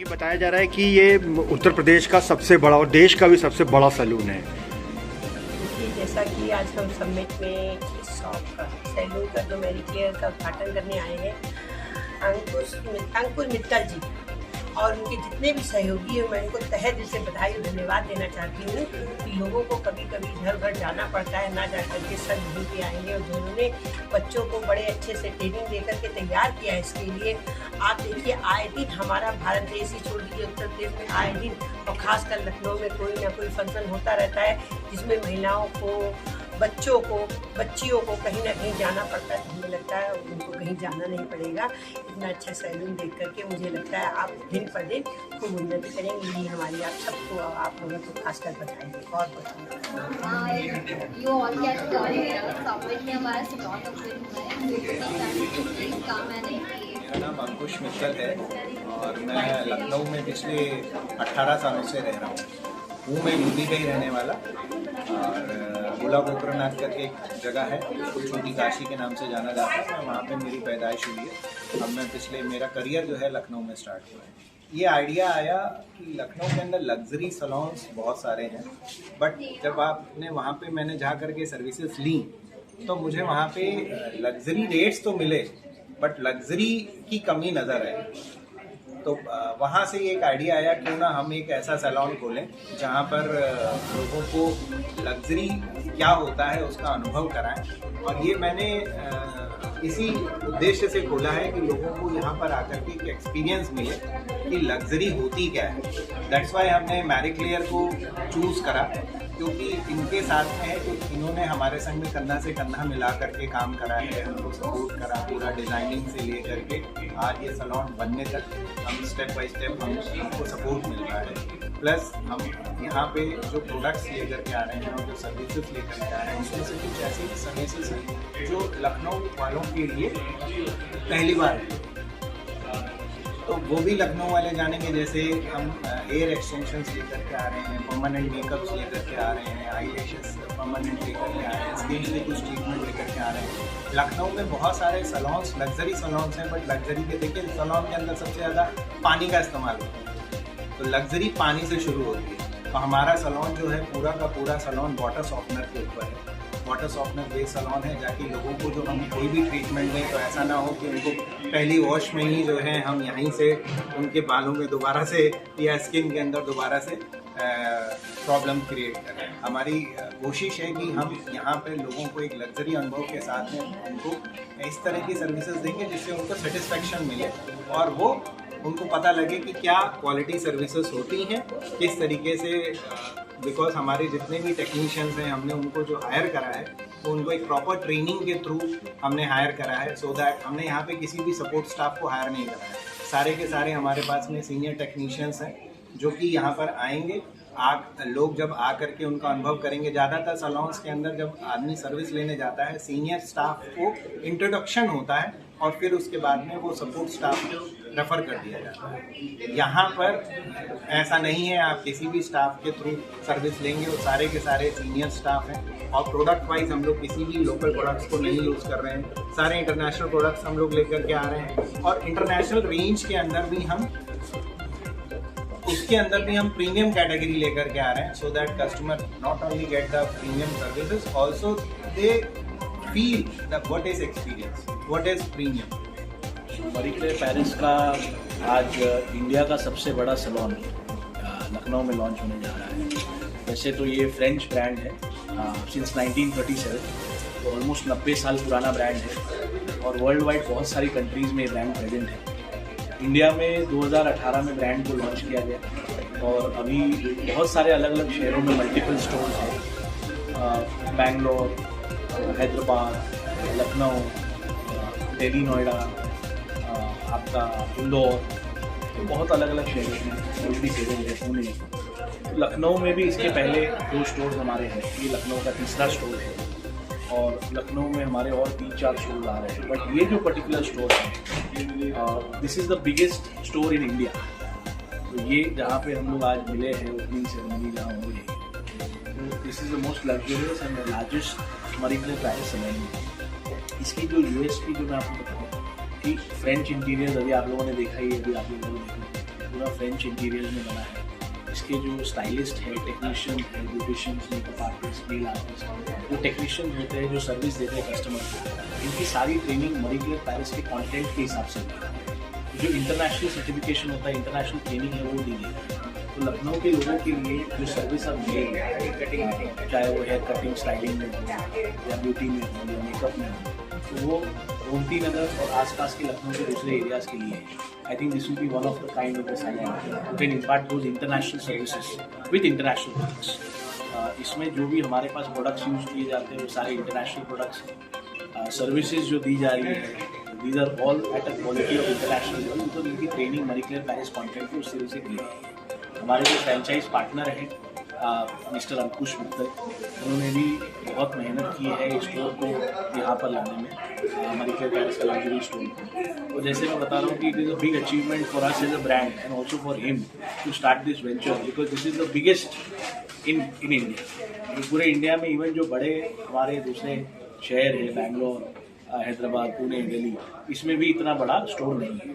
ये बताया जा रहा है कि ये उत्तर प्रदेश का सबसे बड़ा और देश का भी सबसे बड़ा सैलून है। जैसा कि आज हम समिट में इस शॉप का सैलून का जो मैरीकेयर का उद्घाटन करने आए हैं अंकुर मित्तल जी और उनके जितने भी सहयोगी हैं, मैं उनको तहे दिल से बधाई और धन्यवाद देना चाहती हूँ कि लोगों को कभी कभी इधर उधर जाना पड़ता है, ना जा करके सर नहीं के आएंगे और जिन्होंने बच्चों को बड़े अच्छे से ट्रेनिंग दे करके तैयार किया है इसके लिए। आप देखिए आए दिन हमारा भारत देश ही छोड़ दीजिए, उत्तर प्रदेश में आए दिन और खासकर लखनऊ में कोई ना कोई फंक्शन होता रहता है जिसमें महिलाओं को, बच्चों को, बच्चियों को कहीं ना कहीं जाना पड़ता है। मुझे लगता है उनको कहीं जाना नहीं पड़ेगा। इतना अच्छा सैलून देख करके मुझे लगता है आप दिन पर दिन खूब उन्नति करेंगे। यही हमारी आप सबको, आप लोगों को खासकर बताएंगे और मेरा नाम अंकुश मित्तल है और मैं लखनऊ में पिछले 18 सालों से रह रहा हूँ। मैं यूपी का ही रहने वाला और गोला गोकरनाथ करके एक जगह है, उसको छोटी काशी के नाम से जाना जाता है। वहाँ पे मेरी पैदाइश हुई है। अब मेरा करियर जो है लखनऊ में स्टार्ट हुआ है। ये आइडिया आया कि लखनऊ के अंदर लग्जरी सैलून्स बहुत सारे हैं, बट जब आपने वहाँ पे मैंने जा करके सर्विसेज ली तो मुझे वहाँ पे लग्जरी रेट्स तो मिले बट लग्जरी की कमी नज़र आई। तो वहाँ से एक आइडिया आया क्यों ना हम एक ऐसा सैलून खोलें जहाँ पर लोगों को लग्जरी क्या होता है उसका अनुभव कराएं। और ये मैंने इसी उद्देश्य से खोला है कि लोगों को यहाँ पर आकर के एक एक्सपीरियंस मिले कि लग्जरी होती क्या है। दैट्स वाई हमने मैरीक्लेयर को चूज़ करा क्योंकि इनके साथ में है कि इन्होंने हमारे संग में कंधा से कंधा मिला करके काम करा है, हमको सपोर्ट करा पूरा डिज़ाइनिंग से ले करके आज ये सैलून बनने तक हम स्टेप बाय स्टेप हमको सपोर्ट मिल रहा है। प्लस हम यहाँ पे जो प्रोडक्ट्स लेकर के आ रहे हैं और जो सर्विसेज लेकर के आ रहे हैं उसमें से कुछ ऐसी सर्विसेज हैं जो लखनऊ वालों के लिए पहली बार है, तो वो भी लखनऊ वाले जानेंगे। जैसे हम एयर एक्सटेंशंस लेकर के आ रहे हैं, परमानेंट मेकअप्स लेकर के आ रहे हैं, आई लैशेस परमानेंट लेकर के आ रहे हैं, स्किन के कुछ ट्रीटमेंट लेकर के आ रहे हैं। लखनऊ में बहुत सारे सैलून्स लग्जरी सैलून्स हैं, बट लग्जरी के देखिए सैलून के अंदर सबसे ज़्यादा पानी का इस्तेमाल होता है, तो लग्जरी पानी से शुरू होती है। तो हमारा सैलून जो है पूरा का पूरा सैलून वाटर सॉफ्टनर के ऊपर है। वाटर सॉफ्टनर बेस्ड सैलून है जाकि लोगों को जो हम कोई भी ट्रीटमेंट दें तो ऐसा ना हो कि उनको पहली वॉश में ही जो है हम यहीं से उनके बालों में दोबारा से या स्किन के अंदर दोबारा से प्रॉब्लम क्रिएट करें। हमारी कोशिश है कि हम यहाँ पे लोगों को एक लग्जरी अनुभव के साथ में उनको इस तरह की सर्विसेज देंगे जिससे उनको सेटिस्फेक्शन मिले और वो उनको पता लगे कि क्या क्वालिटी सर्विसेज होती हैं, किस तरीके से। बिकॉज हमारे जितने भी टेक्नीशियंस हैं हमने उनको जो हायर करा है वो उनको एक प्रॉपर ट्रेनिंग के थ्रू हमने हायर करा है, सो दैट हमने यहाँ पे किसी भी सपोर्ट स्टाफ को हायर नहीं करा है। सारे के सारे हमारे पास में सीनियर टेक्नीशियंस हैं जो कि यहाँ पर आएंगे। लोग जब आ करके उनका अनुभव करेंगे, ज़्यादातर सैलून्स के अंदर जब आदमी सर्विस लेने जाता है सीनियर स्टाफ को इंट्रोडक्शन होता है और फिर उसके बाद में वो सपोर्ट स्टाफ को रेफ़र कर दिया जाता है। यहाँ पर ऐसा नहीं है, आप किसी भी स्टाफ के थ्रू सर्विस लेंगे, वो सारे के सारे सीनियर स्टाफ हैं। और प्रोडक्ट वाइज हम लोग किसी भी लोकल प्रोडक्ट्स को नहीं यूज़ कर रहे हैं, सारे इंटरनेशनल प्रोडक्ट्स हम लोग लेकर के आ रहे हैं। और इंटरनेशनल रेंज के अंदर भी हम प्रीमियम कैटेगरी लेकर के आ रहे हैं, so that customer not only get the premium services, also they feel the what is experience, what is premium. Marie Claire Paris का आज इंडिया का सबसे बड़ा सैलून लखनऊ में लॉन्च होने जा रहा है। वैसे तो ये फ्रेंच ब्रांड है, सिंस 1937, तो ऑलमोस्ट 90 साल पुराना ब्रांड है और वर्ल्ड वाइड बहुत सारी कंट्रीज़ में ये ब्रांड प्रेजेंट है। इंडिया में 2018 में ब्रांड को लॉन्च किया गया और अभी बहुत सारे अलग अलग शहरों में मल्टीपल स्टोर्स हैं। बेंगलोर, हैदराबाद, लखनऊ, दिल्ली, नोएडा, आपका इंदौर, तो बहुत अलग अलग शहरों में और भी प्रेजेंट है, पुणे। लखनऊ में भी इसके पहले 2 स्टोर्स हमारे हैं, ये लखनऊ का तीसरा स्टोर है और लखनऊ में हमारे और 3-4 स्टोर आ रहे हैं। बट ये जो पर्टिकुलर स्टोर है, this is the biggest store in India. तो ये जहाँ पे हम लोग आज मिले हैं ओपनिंग सेरेमनी जहाँ हो रही है, तो this is the most luxurious and the largest Marie Claire Paris salon. इसकी जो यूएसपी जो मैं आपको बताऊँ कि फ्रेंच इंटीरियर अभी आप लोगों ने देखा ही, अभी आप लोगों ने देखा, पूरा फ्रेंच इंटीरियर में बना है। इसके जो स्टाइलिस्ट है, टेक्नीशियन है, beauticians, makeup artist, nail artist, वो टेक्नीशियन होते हैं जो सर्विस देते हैं कस्टमर को, इनकी सारी ट्रेनिंग मैरी क्लेयर पेरिस के कंटेंट के हिसाब से होती है। जो इंटरनेशनल सर्टिफिकेशन होता है, इंटरनेशनल ट्रेनिंग है, वो दी गई है। तो लखनऊ के लोगों के लिए जो सर्विस अब मिलेगी, चाहे वो हेयर कटिंग स्टाइलिंग में हो या ब्यूटी में हो या मेकअप में हो, तो वो गोमती नगर और आसपास के लखनऊ के दूसरे एरियाज़ के लिए I think this will be one of the kind of the salon who can impart those international services with international products. इसमें जो भी हमारे पास प्रोडक्ट्स यूज़ किए जाते हैं वो सारे इंटरनेशनल प्रोडक्ट्स हैं। सर्विसेज जो दी जा रही है, these are all at a quality of international level, तो इनकी training Marie Claire Paris content को उस तरह से दी गई है। हमारे जो फ्रेंचाइज पार्टनर हैं मिस्टर अंकुश मित्तल, उन्होंने भी बहुत मेहनत की है इस स्टोर को यहाँ पर लाने में, मैरी क्लेयर पेरिस का लग्जरी स्टोर को। और जैसे मैं बता रहा हूँ कि it is a big achievement for us as a brand and also for him to start this venture, because this is the biggest in India. पूरे इंडिया में इवन जो बड़े हमारे दूसरे शहर हैं, बैंगलोर, हैदराबाद, पुणे, दिल्ली, इसमें भी इतना बड़ा स्टोर नहीं है।